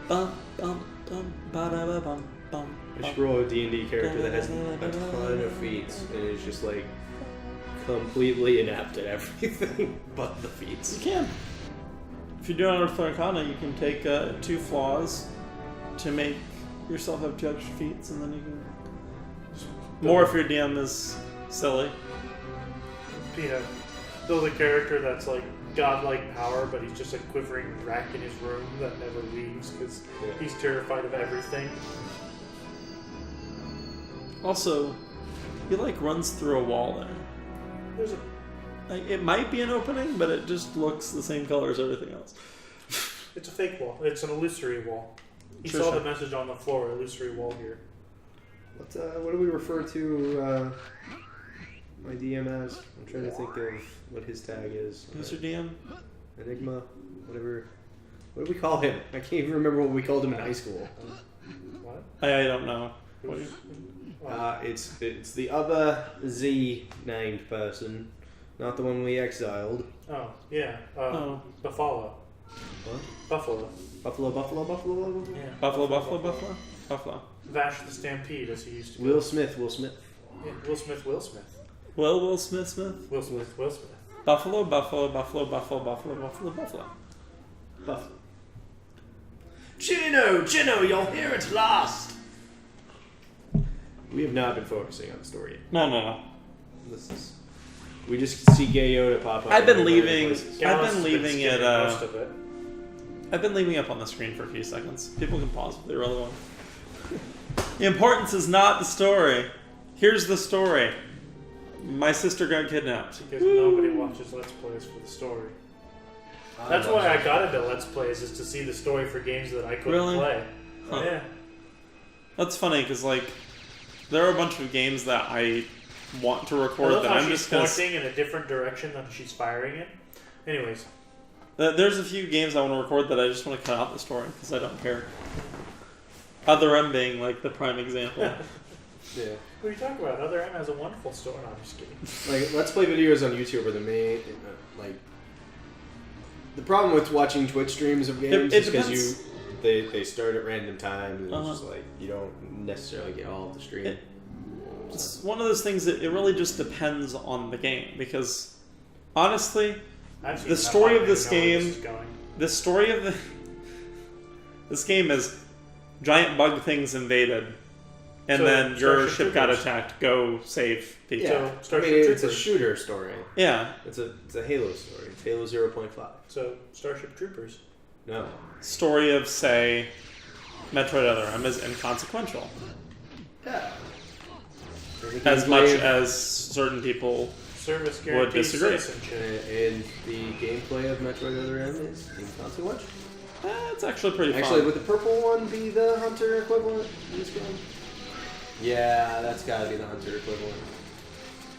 bum, bum, bum, ba-da-ba-bum, bum. I should roll a D&D character that has a ton of feats and is just like completely inept at everything but the feats. You can. If you're doing Earth Arcana, you can take 2 flaws to make yourself have 2 extra feats, and then you can... More if your DM is silly. Yeah. Build a character that's like godlike power, but he's just a quivering rack in his room that never leaves because he's terrified of everything. Also, he like runs through a wall there. There's a... It might be an opening, but it just looks the same color as everything else. It's a fake wall. It's an illusory wall. He saw the message on the floor, illusory wall here. What do we refer to my DM as? I'm trying to think of what his tag is. Who's your DM? Enigma, whatever. What do we call him? I can't even remember what we called him in high school. What? I don't know. It's the other Z named person, not the one we exiled. Oh, yeah. Buffalo. What? Buffalo. Buffalo. Yeah. Buffalo. Vash the Stampede, as he used to be. Will Smith. Yeah, Will Smith. Will Smith. Will Smith. Buffalo. Jinno, you're here at last! We have not been focusing on the story yet. No. We just see Gay Yoda pop up. I've been leaving it up on the screen for a few seconds. People can pause if they really want. The importance is not the story. Here's the story. My sister got kidnapped. Because nobody watches Let's Plays for the story. That's why I got into Let's Plays, is to see the story for games that I couldn't play. Huh. Yeah. That's funny, because, like, there are a bunch of games that I want to record that I'm just going to... pointing in a different direction than she's firing in. Anyways. There's a few games I want to record that I just want to cut out the story, because I don't care. Other M being, like, the prime example. Yeah. What are you talking about? Other M has a wonderful story. No, I'm just kidding. Like, Let's Play videos on YouTube are the main... the problem with watching Twitch streams of games is because they start at random times, and it's just like, you don't necessarily get all of the stream. It's one of those things that it really just depends on the game, because, honestly, the story of this game... The story of this game is giant bug things invaded, and then your ship got attacked. Go save people. Yeah, it's a shooter story. Yeah. It's a Halo story. It's Halo 0.5. So, Starship Troopers. No. Story of, say, Metroid Other M is inconsequential. Yeah. As much as certain people Service would disagree. And the gameplay of Metroid Other M is inconsequential. It's actually pretty fun. Actually, would the purple one be the Hunter equivalent in this game? Yeah, that's gotta be the Hunter equivalent.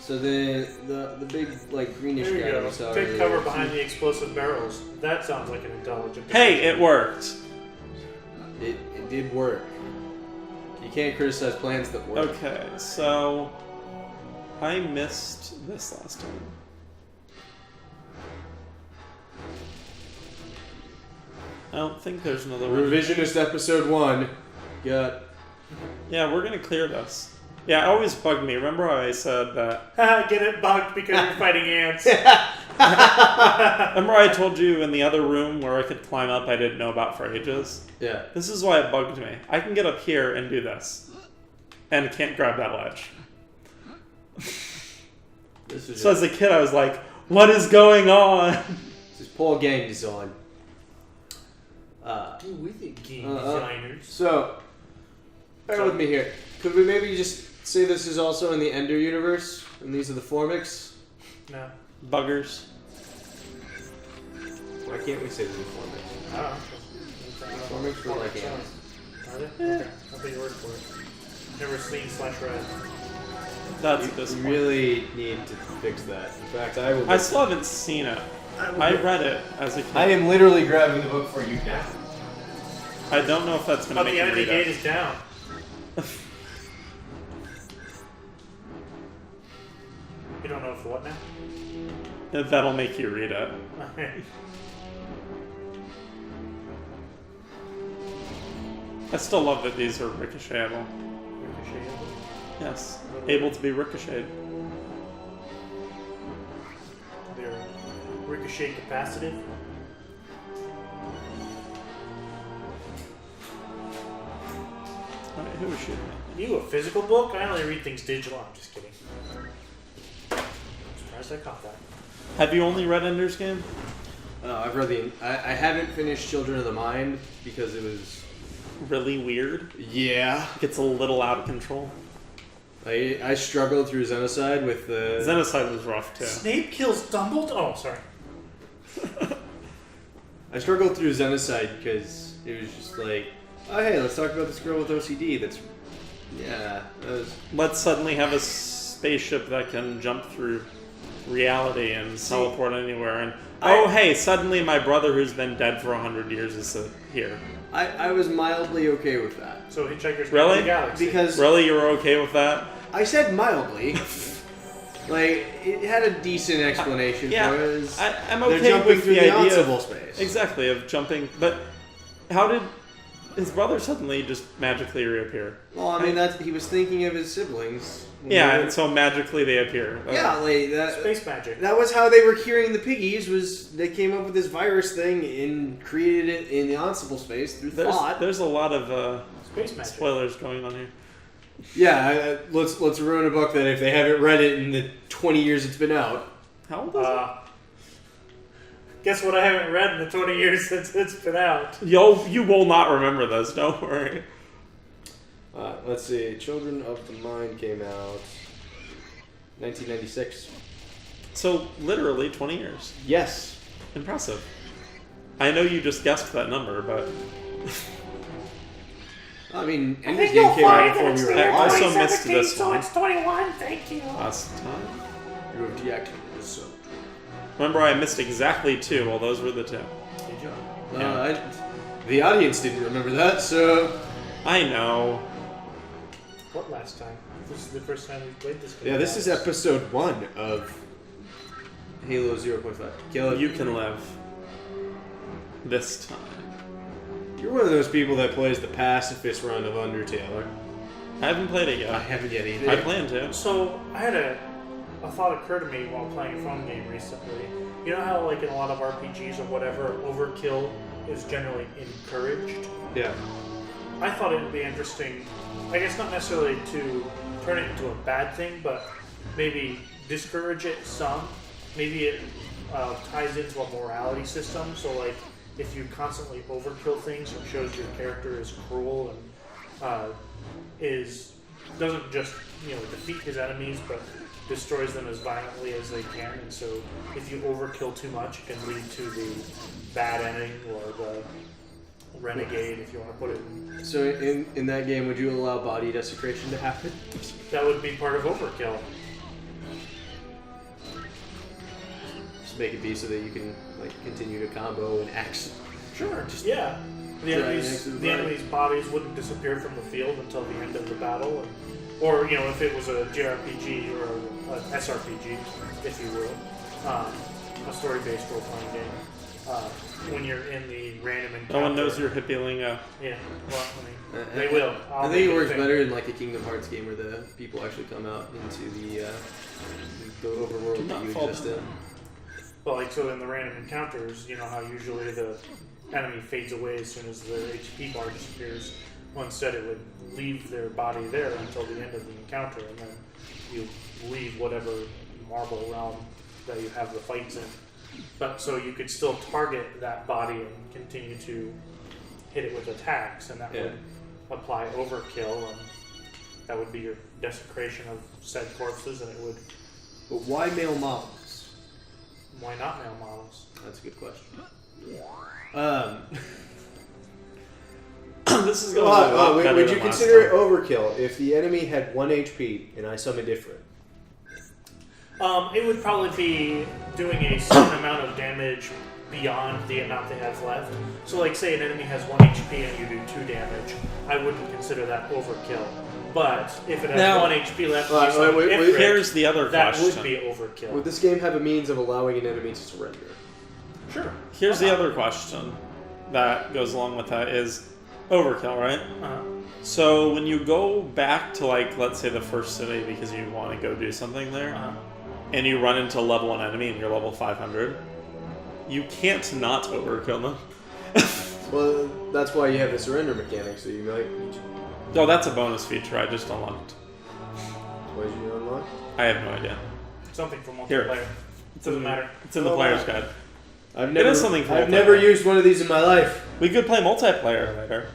So the big, like, greenish guy. There you go. Take cover behind the explosive barrels. That sounds like an intelligent... Hey, it worked. It did work. You can't criticize plans that work. Okay, so... I missed this last time. I don't think there's another one. Revisionist episode 1. Got... Yeah, we're gonna clear this. Yeah, it always bugged me. Remember how I said that... Get it bugged because you're fighting ants. Remember I told you in the other room where I could climb up I didn't know about for ages? Yeah. This is why it bugged me. I can get up here and do this. And can't grab that ledge. So as a kid I was like, what is going on? This is poor game design. Do with it, game designers. So, bear with me here. Could we maybe just say this is also in the Ender universe? And these are the Formics? No. Buggers. Why can't we say these are Formics? I don't know. Formics were like ants. Are they? Okay. I'll take your word for it. Never seen/read. That's at this You point. really need to fix that. In fact, I will... I still haven't seen it. I read it as a kid. I am literally grabbing the book for you now. I don't know if that's going to But make the you enemy read gate it. is down. You don't know for what now? That'll make you read it. Okay. I still love that these are ricochetable. Ricochetable? Yes. Able to be ricocheted. They're ricochet capacitive. Alright, who was shooting at me? You, a physical book? I only read things digital. I'm just kidding. I'm surprised I caught that. Have you only read Ender's Game? I've read I haven't finished Children of the Mind because it was really weird. Yeah. Gets a little out of control. I struggled through Xenocide with the... Xenocide was rough, too. Snape kills Dumbledore? Oh, sorry. I struggled through Xenocide because it was just like, oh, hey, let's talk about this girl with OCD that's... Yeah, that was... Let's suddenly have a spaceship that can jump through reality and teleport anywhere. And hey, suddenly my brother who's been dead for 100 years is here. I was mildly okay with that. So Hitchhiker's Really? Guide to the Galaxy. Because... Really? You were okay with that? I said mildly. Like, it had a decent explanation yeah, for it. I'm okay they're jumping with through the the idea ensemble of, space. Exactly, of jumping. But how did his brother suddenly just magically reappear? Well, I mean, he was thinking of his siblings. Yeah, and so magically they appear. Yeah, like that. Space magic. That was how they were curing the piggies. Was they came up with this virus thing and created it in the ensemble space through thought. There's a lot of Space magic. spoilers going on here. Yeah, let's ruin a book that if they haven't read it in the 20 years it's been out. How old is it? Guess what I haven't read in the 20 years since it's been out. You will not remember this, don't worry. Let's see. Children of the Mind came out 1996. So, literally 20 years. Yes. Impressive. I know you just guessed that number, but... I mean, Ender's Game came out before we were I alive. also missed this so one. it's 21, thank you. Last time. You have deactivated this zone. Remember, I missed exactly 2. Well, those were the 2. Good job. Yeah. The audience didn't remember that, so... I know. What last time? This is the first time we've played this game. Yeah, this is episode 1 of Halo 0.5. Caleb, You can live. This time. You're one of those people that plays the pacifist run of Undertale. I haven't played it yet. I haven't yet either. I plan to. So, I had a thought occur to me while playing a phone game recently. You know how, like, in a lot of RPGs or whatever, overkill is generally encouraged? Yeah. I thought it would be interesting, I guess not necessarily to turn it into a bad thing, but maybe discourage it some. Maybe it ties into a morality system, so like if you constantly overkill things, it shows your character is cruel and doesn't just defeat his enemies, but destroys them as violently as they can. And so if you overkill too much, it can lead to the bad ending or the renegade, if you want to put it. So in that game, would you allow body desecration to happen? That would be part of overkill. Just make it be so that you can like continue to combo and axe. Sure. Yeah. The enemy's bodies wouldn't disappear from the field until the end of the battle, or if it was a JRPG or an SRPG, if you will, a story-based role-playing game. When you're in the random encounter. No one knows you're hippie lingo. Yeah, well, I mean, they will. I think it works better in like a Kingdom Hearts game where the people actually come out into the overworld that you exist in. Well, like so in the random encounters, you know how usually the enemy fades away as soon as their HP bar disappears. Well, instead it would leave their body there until the end of the encounter, and then you leave whatever marble realm that you have the fights in. But so you could still target that body and continue to hit it with attacks, and that would apply overkill, and that would be your desecration of said corpses, and it would... But why male models? Why not male models? That's a good question. This is going to would you consider it overkill if the enemy had 1 HP and I summon different? It would probably be doing a certain amount of damage beyond the amount they have left. So, like, say an enemy has 1 HP and you do 2 damage, I wouldn't consider that overkill. But if it has 1 HP left, here's the other question. That would be overkill. Would this game have a means of allowing an enemy to surrender? Sure. Here's the other question that goes along with that is, Overkill, right? Uh-huh. So when you go back to, like, let's say the first city because you want to go do something there, and you run into level 1 enemy and you're level 500, you can't not overkill them. Well, that's why you have the surrender mechanic, so you might... Oh, that's a bonus feature I just unlocked. What did you unlock? I have no idea. Something from multiplayer. Here. It doesn't matter. It's in the player's guide. I've never, it is something for I've never used one of these in my life. We could play multiplayer later.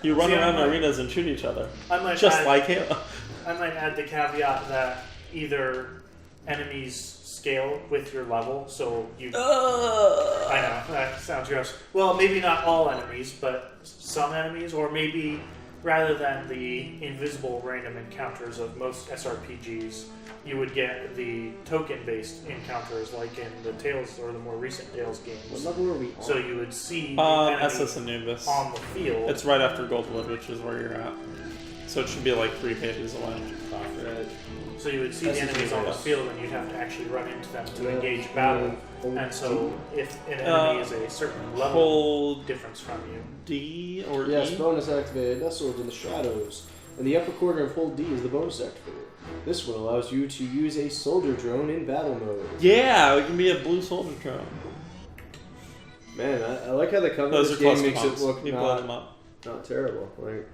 You run around arenas and shoot each other. Just like Halo. I might add the caveat that either enemies scale with your level, so you... I know, that sounds gross. Well, maybe not all enemies, but some enemies, or maybe rather than the invisible random encounters of most SRPGs, you would get the token-based encounters like in the Tales or the more recent Tales games. What level are we on? So you would see the enemy SS Anubis. on the field. It's right after Goldwood, which is where you're at. So it should be like 3 pages away. So you would see the enemies on the field and you'd have to actually run into them to engage battle. And so if an enemy is a certain level difference from you. D or yes, E? bonus activated. Nestled in the shadows. In the upper corner of hold D is the bonus activator. This one allows you to use a soldier drone in battle mode. Yeah, it can be a blue soldier drone. Man, I like how the cover of this game makes it look not terrible. Like...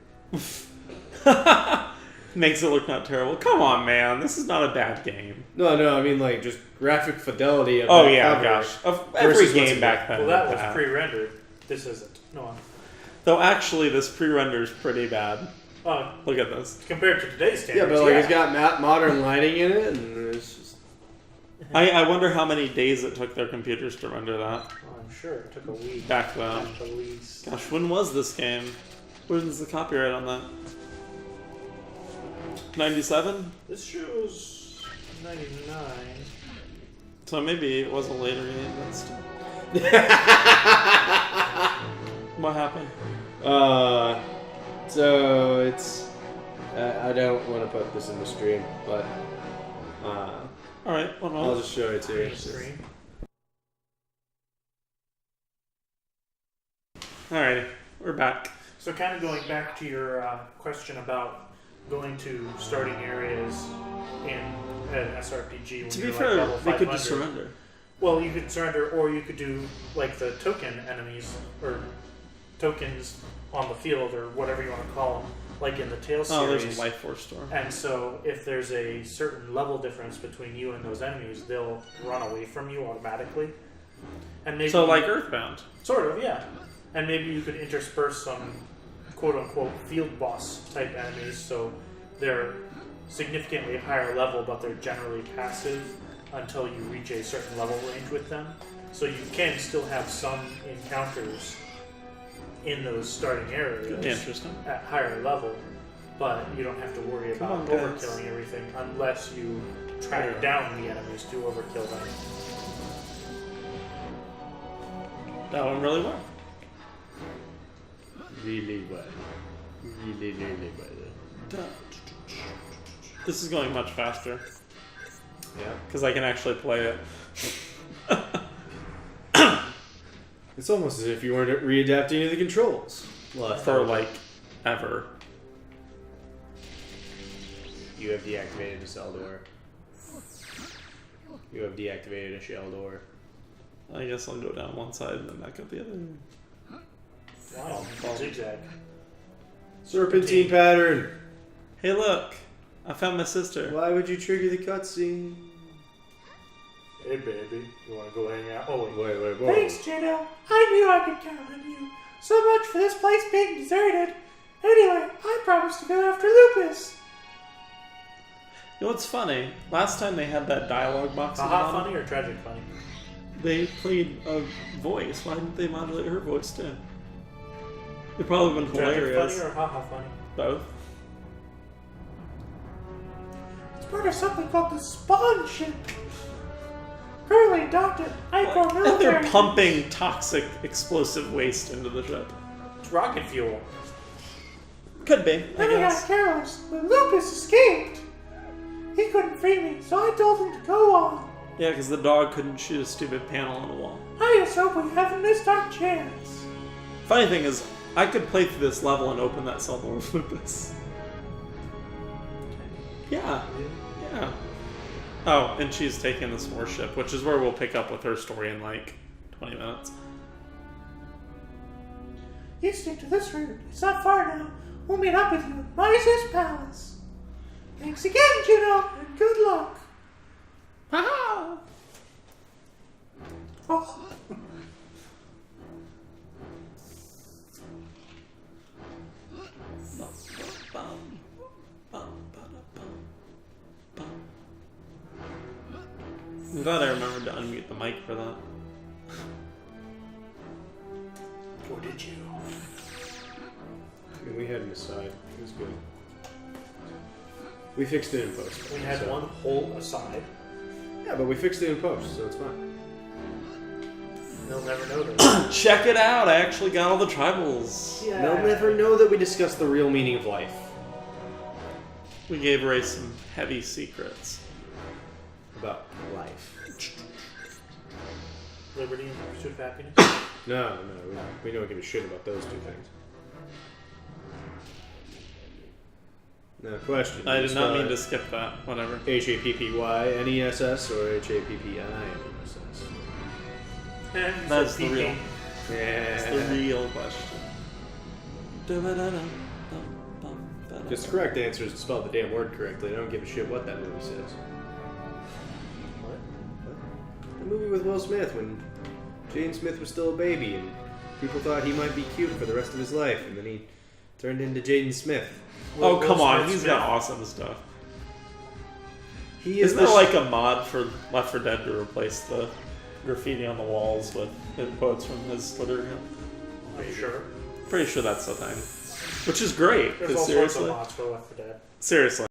Makes it look not terrible. Come on, man. This is not a bad game. No, I mean, like, just graphic fidelity of gosh. Of every game back then. Well, that was pre-rendered. This isn't. No. Though, actually, this pre-render's pretty bad. Oh. Look at this. Compared to today's standards. Yeah, but, like, it's got modern lighting in it, and it's just... I wonder how many days it took their computers to render that. Oh, I'm sure it took a week. Back then. At the least. Gosh, when was this game? Where's the copyright on that? 97? This shows 99. So maybe it was a later game, but still. What happened? So it's... I don't want to put this in the stream, but... Alright, I'll just show it to you. Alrighty, we're back. So kind of going back to your question about going to starting areas in an SRPG when to be you're fair, like level 500. they could just surrender. Well, you could surrender, or you could do like the token enemies, or tokens on the field, or whatever you want to call them, like in the Tales series. Oh, there's a Life Force store. And so if there's a certain level difference between you and those enemies, they'll run away from you automatically. And maybe so like Earthbound. Sort of, yeah. And maybe you could intersperse some quote-unquote field boss type enemies, so they're significantly higher level, but they're generally passive until you reach a certain level range with them. So you can still have some encounters in those starting areas at higher level, but you don't have to worry about overkilling everything unless you track down the enemies to overkill them. That went really well. Really well. Really well. This is going much faster. Yeah. Because I can actually play it. It's almost as if you weren't readapting to the controls. For like ever. You have deactivated a cell door. You have deactivated a shell door. I guess I'll go down one side and then back up the other. Wow, zigzag. Serpentine pattern. Hey, look! I found my sister. Why would you trigger the cutscene? Hey, baby, you want to go hang out? Oh, wait. Thanks, Jinno. I knew I could count on you. So much for this place being deserted. Anyway, I promised to go after Lupus. You know what's funny? Last time they had that dialogue box. Haha funny or tragic funny? They played a voice. Why didn't they modulate her voice too? It'd probably been hilarious. Tragic funny or haha funny? Both. It's part of something called the Spawn Ship. Currently adopted I-4 military. They're pumping toxic explosive waste into the ship. It's rocket fuel. Could be, Then I got careless, but Lupus escaped. He couldn't free me, so I told him to go on. Yeah, because the dog couldn't shoot a stupid panel on the wall. I just hope we haven't missed our chance. Funny thing is, I could play through this level and open that cell door with Lupus. Yeah. Yeah. Oh, and she's taking this warship, which is where we'll pick up with her story in like 20 minutes. You stick to this route. It's not far now. We'll meet up with you at Miser's Palace. Thanks again, Jinno, and good luck. Ha-ha! Oh. I'm glad I remembered to unmute the mic for that. Or did you? I mean, we had an aside. It was good. We fixed it in post. We had one whole aside. Yeah, but we fixed it in post, so it's fine. They'll never know that. Check it out! I actually got all the tribals. Yeah. They'll never know that we discussed the real meaning of life. We gave Ray some heavy secrets. About life. Liberty and pursuit of happiness. No, we don't give a shit about those two things. Now, question. I did not mean to skip that. Whatever. HAPPYNESS or HAPPINESS? That's the real. Yeah. That's the real question. Just the correct answer is to spell the damn word correctly. I don't give a shit what that movie says. What? The movie with Will Smith when Jaden Smith was still a baby and people thought he might be cute for the rest of his life, and then he turned into Jaden Smith. Oh, come on. He's got awesome stuff. He is Isn't there like a mod for Left 4 Dead to replace the graffiti on the walls with quotes from his Twitter account? Are you sure? Pretty sure that's the thing. Which is great. There's all sorts of mods for Left 4 Dead. Seriously.